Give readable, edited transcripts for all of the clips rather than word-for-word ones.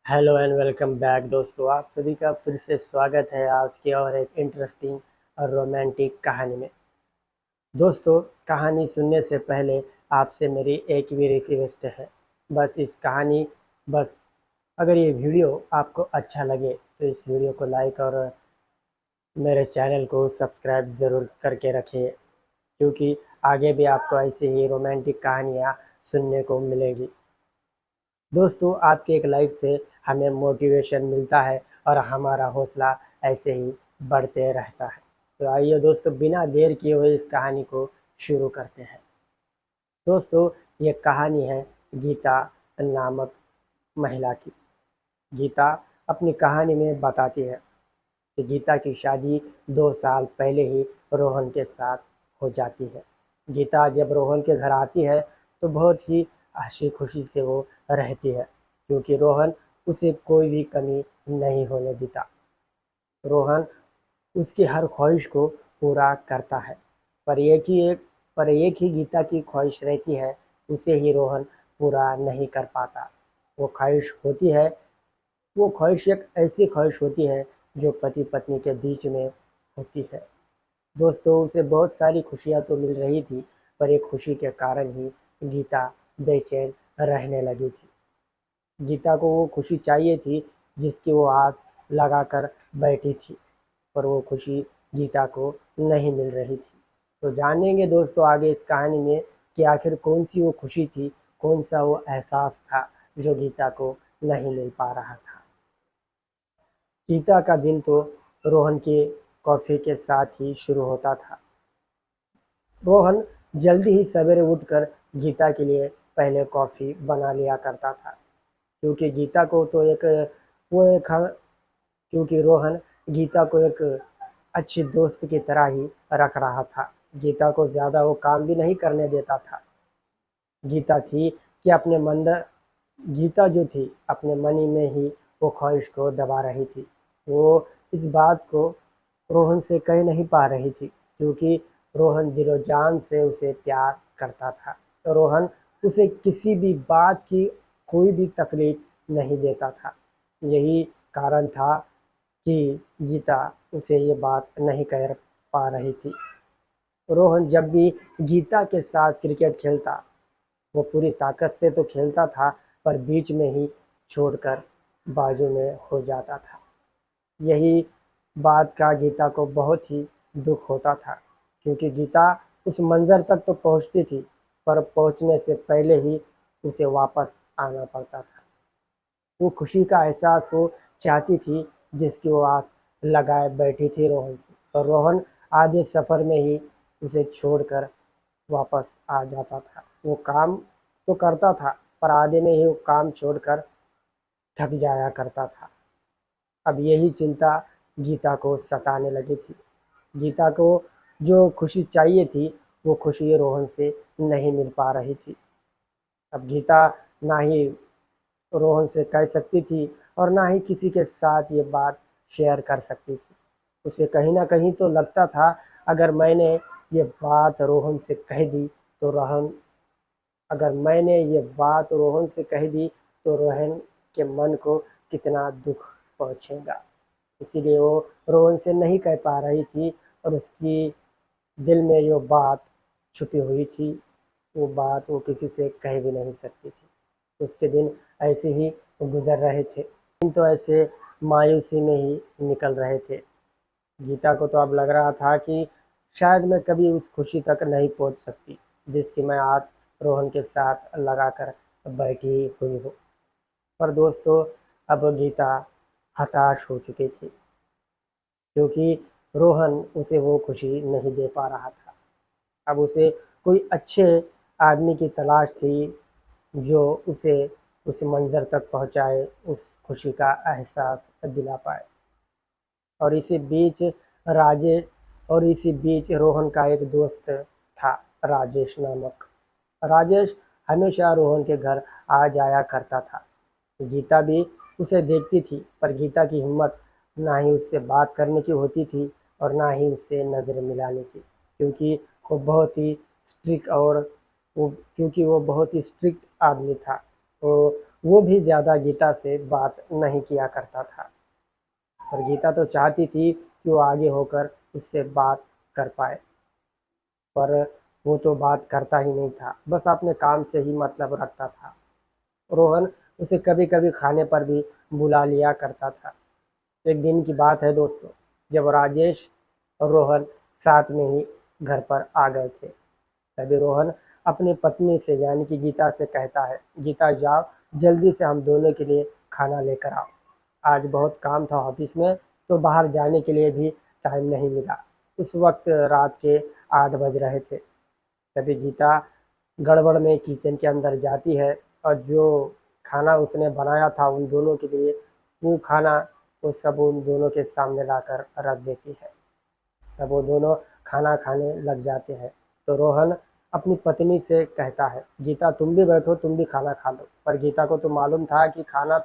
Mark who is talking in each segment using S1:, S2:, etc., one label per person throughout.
S1: Hello and welcome back दोस्तों। आप सभी का फिर से स्वागत है आज की और एक इंटरेस्टिंग और रोमांटिक कहानी में। दोस्तों, कहानी सुनने से पहले आपसे मेरी एक भी रिक्वेस्ट है। बस इस कहानी बस अगर ये वीडियो आपको अच्छा लगे तो इस वीडियो को लाइक और मेरे चैनल को सब्सक्राइब ज़रूर करके रखिए, क्योंकि आगे भी आपको ऐसे ही रोमांटिक कहानियाँ सुनने को मिलेगी। दोस्तों, आपके एक लाइक से हमें मोटिवेशन मिलता है और हमारा हौसला ऐसे ही बढ़ते रहता है। तो आइए दोस्तों, बिना देर किए हुए इस कहानी को शुरू करते हैं। दोस्तों, ये कहानी है गीता नामक महिला की। गीता अपनी कहानी में बताती है कि गीता की शादी 2 साल पहले ही रोहन के साथ हो जाती है। गीता जब रोहन के घर आती है तो बहुत ही हंसी खुशी से वो रहती है, क्योंकि रोहन उसे कोई भी कमी नहीं होने देता। रोहन उसकी हर ख्वाहिश को पूरा करता है, पर एक ही गीता की ख्वाहिश रहती है, उसे ही रोहन पूरा नहीं कर पाता। वो ख्वाहिश होती है वो ख्वाहिश एक ऐसी ख्वाहिश होती है जो पति पत्नी के बीच में होती है। दोस्तों, उसे बहुत सारी खुशियाँ तो मिल रही थी, पर एक खुशी के कारण ही गीता बेचैन रहने लगी थी। गीता को वो खुशी चाहिए थी जिसकी वो आस लगाकर बैठी थी, पर वो खुशी गीता को नहीं मिल रही थी। तो जानेंगे दोस्तों आगे इस कहानी में कि आखिर कौन सी वो खुशी थी, कौन सा वो एहसास था जो गीता को नहीं मिल पा रहा था। गीता का दिन तो रोहन के कॉफ़ी के साथ ही शुरू होता था। रोहन जल्दी ही सवेरे उठकर गीता के लिए पहले कॉफ़ी बना लिया करता था, क्योंकि गीता को तो एक वो एक क्योंकि रोहन गीता को एक अच्छी दोस्त की तरह ही रख रहा था। गीता को ज़्यादा वो काम भी नहीं करने देता था। गीता थी कि अपने मंद गीता जो थी अपने मन में ही वो ख्वाहिश को दबा रही थी। वो इस बात को रोहन से कह नहीं पा रही थी, क्योंकि रोहन दिलो जान से उसे प्यार करता था। तो रोहन उसे किसी भी बात की कोई भी तकलीफ नहीं देता था। यही कारण था कि गीता उसे ये बात नहीं कह पा रही थी। रोहन जब भी गीता के साथ क्रिकेट खेलता, वो पूरी ताकत से तो खेलता था, पर बीच में ही छोड़कर बाजू में हो जाता था। यही बात का गीता को बहुत ही दुख होता था, क्योंकि गीता उस मंज़र तक तो पहुंचती थी, पर पहुंचने से पहले ही उसे वापस आना पड़ता था। वो खुशी का एहसास वो चाहती थी जिसकी वो आस लगाए बैठी थी रोहन से, पर रोहन आधे सफ़र में ही उसे छोड़कर वापस आ जाता था। वो काम तो करता था, पर आधे में ही वो काम छोड़कर थक जाया करता था। अब यही चिंता गीता को सताने लगी थी। गीता को जो खुशी चाहिए थी, वो खुशी रोहन से नहीं मिल पा रही थी। अब गीता ना ही रोहन से कह सकती थी और ना ही किसी के साथ ये बात शेयर कर सकती थी। उसे कहीं न कहीं तो लगता था, अगर मैंने ये बात रोहन से कह दी तो रोहन अगर मैंने ये बात रोहन से कह दी तो रोहन के मन को कितना दुख पहुँचेगा। इसीलिए वो रोहन से नहीं कह पा रही थी, और उसकी दिल में जो बात छुपी हुई थी, वो बात वो किसी से कह भी नहीं सकती थी। उसके दिन ऐसे ही गुजर रहे थे। दिन तो ऐसे मायूसी में ही निकल रहे थे। गीता को तो अब लग रहा था कि शायद मैं कभी उस खुशी तक नहीं पहुंच सकती जिसकी मैं आज रोहन के साथ लगाकर बैठी हुई हूँ। पर दोस्तों, अब गीता हताश हो चुकी थी, क्योंकि रोहन उसे वो खुशी नहीं दे पा रहा था। अब उसे कोई अच्छे आदमी की तलाश थी जो उसे उस मंज़र तक पहुँचाए, उस खुशी का एहसास दिला पाए। और इसी बीच राजेश और इसी बीच रोहन का एक दोस्त था, राजेश नामक। राजेश हमेशा रोहन के घर आ जाया करता था। गीता भी उसे देखती थी, पर गीता की हिम्मत ना ही उससे बात करने की होती थी और ना ही उससे नज़र मिलाने की, क्योंकि वो बहुत ही स्ट्रिक्ट और वो क्योंकि वो बहुत ही स्ट्रिक्ट आदमी था। वो वो भी ज़्यादा गीता से बात नहीं किया करता था। और गीता तो चाहती थी कि वो आगे होकर उससे बात कर पाए, पर वो तो बात करता ही नहीं था, बस अपने काम से ही मतलब रखता था। रोहन उसे कभी-कभी खाने पर भी बुला लिया करता था। एक दिन की बात है दोस्तों, जब राजेश और रोहन साथ में ही घर पर आ गए थे। तभी रोहन अपनी पत्नी से यानी कि गीता से कहता है, गीता जाओ, जल्दी से हम दोनों के लिए खाना लेकर आओ। आज बहुत काम था ऑफिस में, तो बाहर जाने के लिए भी टाइम नहीं मिला। उस वक्त रात के 8 बज रहे थे। तभी गीता गड़बड़ में किचन के अंदर जाती है और जो खाना उसने बनाया था उन दोनों के लिए, वो खाना वो सब उन दोनों के सामने लाकर रख देती है। तब वो दोनों खाना खाने लग जाते हैं। तो रोहन अपनी पत्नी से कहता है, गीता तुम भी बैठो, तुम भी खाना खा लो। पर गीता को मालूम था कि खाना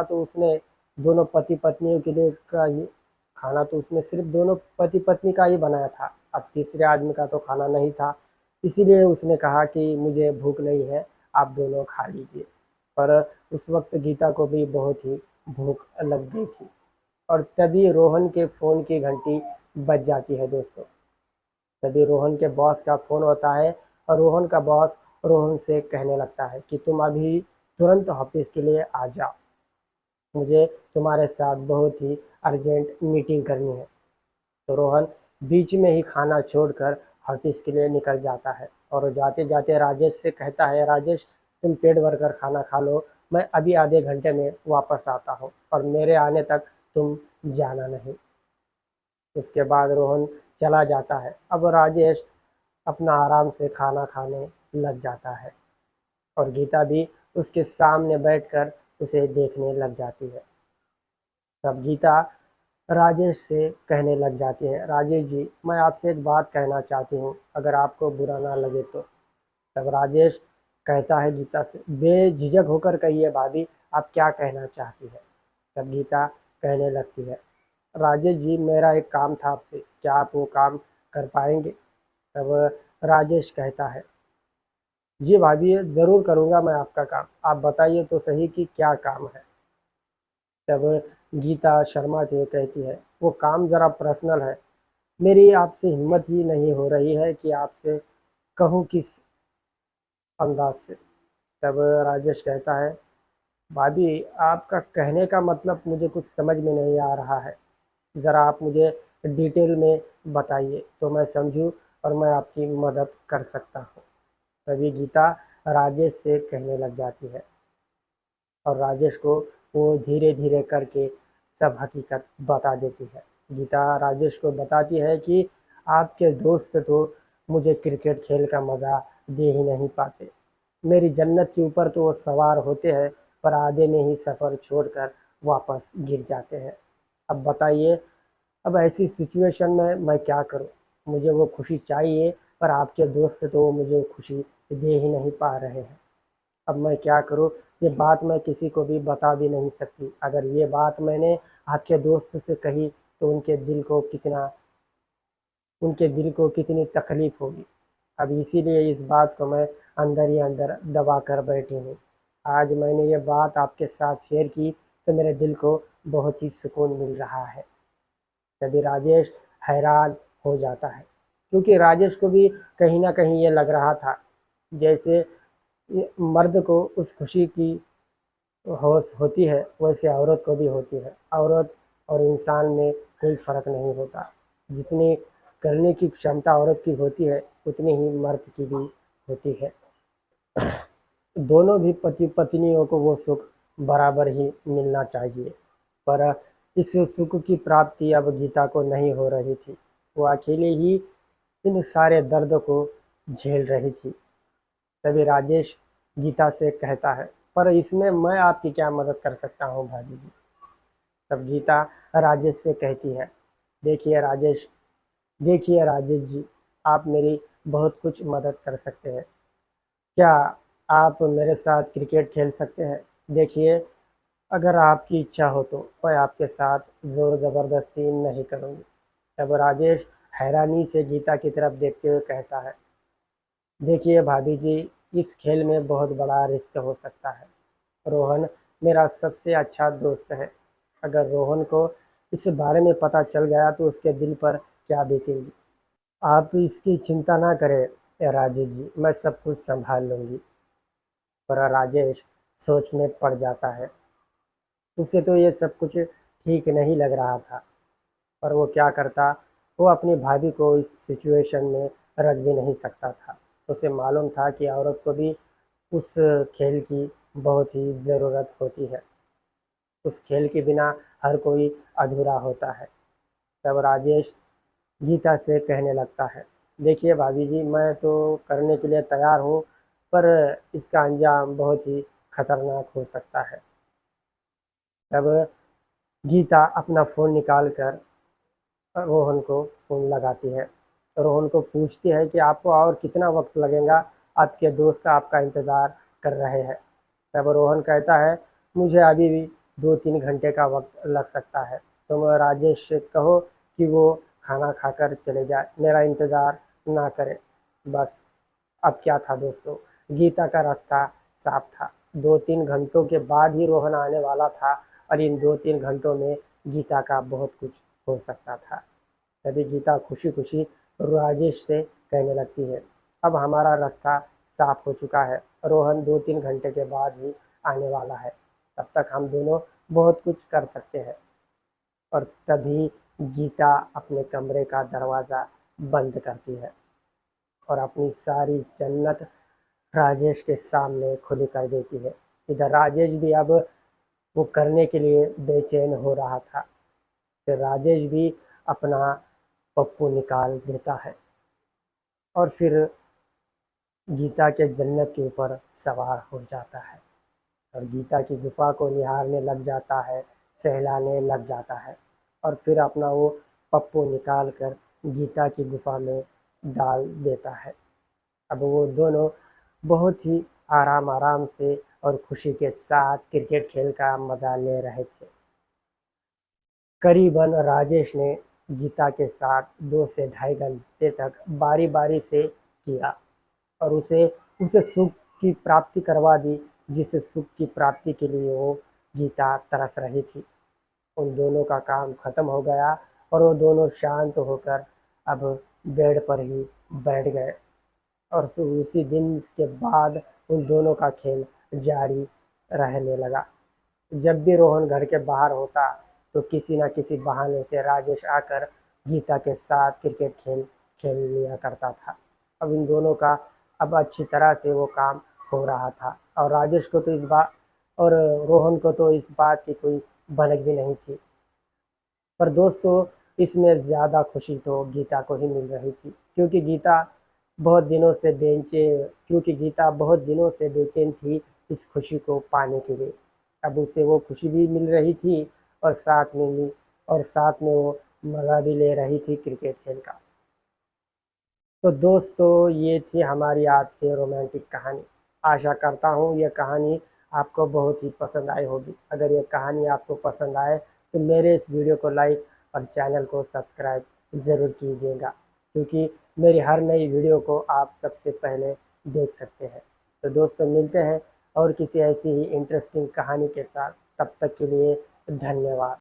S1: तो उसने दोनों पति पत्नियों के लिए का ही खाना तो उसने सिर्फ दोनों पति पत्नी का ही बनाया था। अब तीसरे आदमी का तो खाना नहीं था। इसीलिए उसने कहा कि मुझे भूख नहीं है, आप दोनों खा लीजिए। पर उस वक्त गीता को भी बहुत ही भूख लग गई थी। और तभी रोहन के फ़ोन की घंटी बज जाती है दोस्तों। तभी रोहन के बॉस का फ़ोन होता है और रोहन का बॉस रोहन से कहने लगता है कि तुम अभी तुरंत ऑफिस के लिए आ जाओ, मुझे तुम्हारे साथ बहुत ही अर्जेंट मीटिंग करनी है। तो रोहन बीच में ही खाना छोड़कर ऑफिस के लिए निकल जाता है और जाते जाते राजेश से कहता है, राजेश तुम पेट भरकर खाना खा लो, मैं अभी आधे घंटे में वापस आता हूँ और मेरे आने तक तुम जाना नहीं। उसके बाद रोहन चला जाता है। अब राजेश अपना आराम से खाना खाने लग जाता है और गीता भी उसके सामने बैठकर उसे देखने लग जाती है। तब गीता राजेश से कहने लग जाती है, राजेश जी मैं आपसे एक बात कहना चाहती हूँ, अगर आपको बुरा ना लगे तो। तब राजेश कहता है गीता से, बेझिझक होकर कहिए भाभी, आप क्या कहना चाहती है। तब गीता कहने लगती है, राजेश जी मेरा एक काम था आपसे, क्या आप वो काम कर पाएंगे। तब राजेश कहता है, जी भाभी ज़रूर करूँगा मैं आपका काम, आप बताइए तो सही कि क्या काम है। तब गीता शर्माती हुई कहती है, वो काम ज़रा पर्सनल है, मेरी आपसे हिम्मत ही नहीं हो रही है कि आपसे कहूँ किस अंदाज से। तब राजेश कहता है, भाभी आपका कहने का मतलब मुझे कुछ समझ में नहीं आ रहा है, ज़रा आप मुझे डिटेल में बताइए तो मैं समझूं और मैं आपकी मदद कर सकता हूँ। तभी गीता राजेश से कहने लग जाती है और राजेश को वो धीरे धीरे करके सब हकीकत बता देती है। गीता राजेश को बताती है कि आपके दोस्त तो मुझे क्रिकेट खेल का मज़ा दे ही नहीं पाते, मेरी जन्नत के ऊपर तो वो सवार होते हैं, पर आधे में ही सफ़र छोड़कर वापस गिर जाते हैं। अब बताइए, अब ऐसी सिचुएशन में मैं क्या करूं? मुझे वो खुशी चाहिए, पर आपके दोस्त तो वो मुझे खुशी दे ही नहीं पा रहे हैं। अब मैं क्या करूं? ये बात मैं किसी को भी बता भी नहीं सकती। अगर ये बात मैंने आपके दोस्त से कही तो उनके दिल को कितनी तकलीफ़ होगी। अब इसीलिए इस बात को मैं अंदर ही अंदर दबा कर बैठी हूँ। आज मैंने ये बात आपके साथ शेयर की तो मेरे दिल को बहुत ही सुकून मिल रहा है। तभी राजेश हैरान हो जाता है, क्योंकि राजेश को भी कहीं न कहीं ये लग रहा था, जैसे ये मर्द को उस खुशी की होश होती है, वैसे औरत को भी होती है। औरत और इंसान में कोई फ़र्क नहीं होता। जितनी करने की क्षमता औरत की होती है, उतनी ही मर्द की भी होती है। दोनों भी पति पत्नियों को वो सुख बराबर ही मिलना चाहिए, पर इस सुख की प्राप्ति अब गीता को नहीं हो रही थी। वो अकेले ही इन सारे दर्द को झेल रही थी। तभी राजेश गीता से कहता है, पर इसमें मैं आपकी क्या मदद कर सकता हूँ भाभी जी। तब गीता राजेश से कहती है, देखिए राजेश देखिए राजेश जी, आप मेरी बहुत कुछ मदद कर सकते हैं। क्या आप मेरे साथ क्रिकेट खेल सकते हैं? देखिए, अगर आपकी इच्छा हो तो मैं आपके साथ ज़ोर ज़बरदस्ती नहीं करूँगी। तब राजेश हैरानी से गीता की तरफ देखते हुए कहता है, देखिए भाभी जी, इस खेल में बहुत बड़ा रिस्क हो सकता है। रोहन मेरा सबसे अच्छा दोस्त है। अगर रोहन को इस बारे में पता चल गया तो उसके दिल पर क्या बीतेगी। आप इसकी चिंता ना करें राजेश जी, मैं सब कुछ संभाल लूँगी। पर राजेश सोच में पड़ जाता है। उसे तो ये सब कुछ ठीक नहीं लग रहा था, पर वो क्या करता। वो अपनी भाभी को इस सिचुएशन में रख भी नहीं सकता था। उसे मालूम था कि औरत को भी उस खेल की बहुत ही ज़रूरत होती है। उस खेल के बिना हर कोई अधूरा होता है। तब राजेश गीता से कहने लगता है, देखिए भाभी जी, मैं तो करने के लिए तैयार हूँ, पर इसका अंजाम बहुत ही खतरनाक हो सकता है। तब गीता अपना फ़ोन निकाल कर रोहन को फ़ोन लगाती है। रोहन को पूछती है कि आपको और कितना वक्त लगेगा, आपके दोस्त आपका इंतज़ार कर रहे हैं। तब रोहन कहता है, मुझे अभी भी 2-3 घंटे का वक्त लग सकता है। तुम राजेश से कहो कि वो खाना खाकर चले जाए, मेरा इंतज़ार ना करे। बस अब क्या था दोस्तों, गीता का रास्ता साफ था। 2-3 घंटों के बाद ही रोहन आने वाला था, और इन 2-3 घंटों में गीता का बहुत कुछ हो सकता था। तभी गीता खुशी खुशी राजेश से कहने लगती है, अब हमारा रास्ता साफ हो चुका है। रोहन 2-3 घंटे के बाद ही आने वाला है। तब तक हम दोनों बहुत कुछ कर सकते हैं। और तभी गीता अपने कमरे का दरवाज़ा बंद करती है और अपनी सारी जन्नत राजेश के सामने खुली कर देती है। इधर राजेश भी अब वो करने के लिए बेचैन हो रहा था। फिर राजेश भी अपना पप्पू निकाल देता है और फिर गीता के जन्नत के ऊपर सवार हो जाता है और गीता की गुफा को निहारने लग जाता है, सहलाने लग जाता है और फिर अपना वो पप्पू निकाल कर गीता की गुफा में डाल देता है। अब वो दोनों बहुत ही आराम आराम से और खुशी के साथ क्रिकेट खेल का मज़ा ले रहे थे। करीबन राजेश ने गीता के साथ 2 से ढाई घंटे तक बारी बारी से किया और उसे उसे सुख की प्राप्ति करवा दी, जिस सुख की प्राप्ति के लिए वो गीता तरस रही थी। उन दोनों का काम खत्म हो गया और वो दोनों शांत होकर अब बेड पर ही बैठ गए और उसी दिन के बाद उन दोनों का खेल जारी रहने लगा। जब भी रोहन घर के बाहर होता तो किसी न किसी बहाने से राजेश आकर गीता के साथ क्रिकेट खेल खेल लिया करता था। अब इन दोनों का अब अच्छी तरह से वो काम हो रहा था और राजेश को तो इस बात और रोहन को तो इस बात की कोई भनक भी नहीं थी। पर दोस्तों, इसमें ज़्यादा खुशी तो गीता को ही मिल रही थी, क्योंकि गीता बहुत दिनों से बेचैन थी इस खुशी को पाने के लिए। अब उसे वो खुशी भी मिल रही थी और साथ में वो मज़ा भी ले रही थी क्रिकेट खेल का। तो दोस्तों, ये थी हमारी आज की रोमांटिक कहानी। आशा करता हूँ ये कहानी आपको बहुत ही पसंद आई होगी। अगर ये कहानी आपको पसंद आए तो मेरे इस वीडियो को लाइक और चैनल को सब्सक्राइब ज़रूर कीजिएगा, क्योंकि मेरी हर नई वीडियो को आप सबसे पहले देख सकते हैं। तो दोस्तों, मिलते हैं और किसी ऐसी ही इंटरेस्टिंग कहानी के साथ। तब तक के लिए धन्यवाद।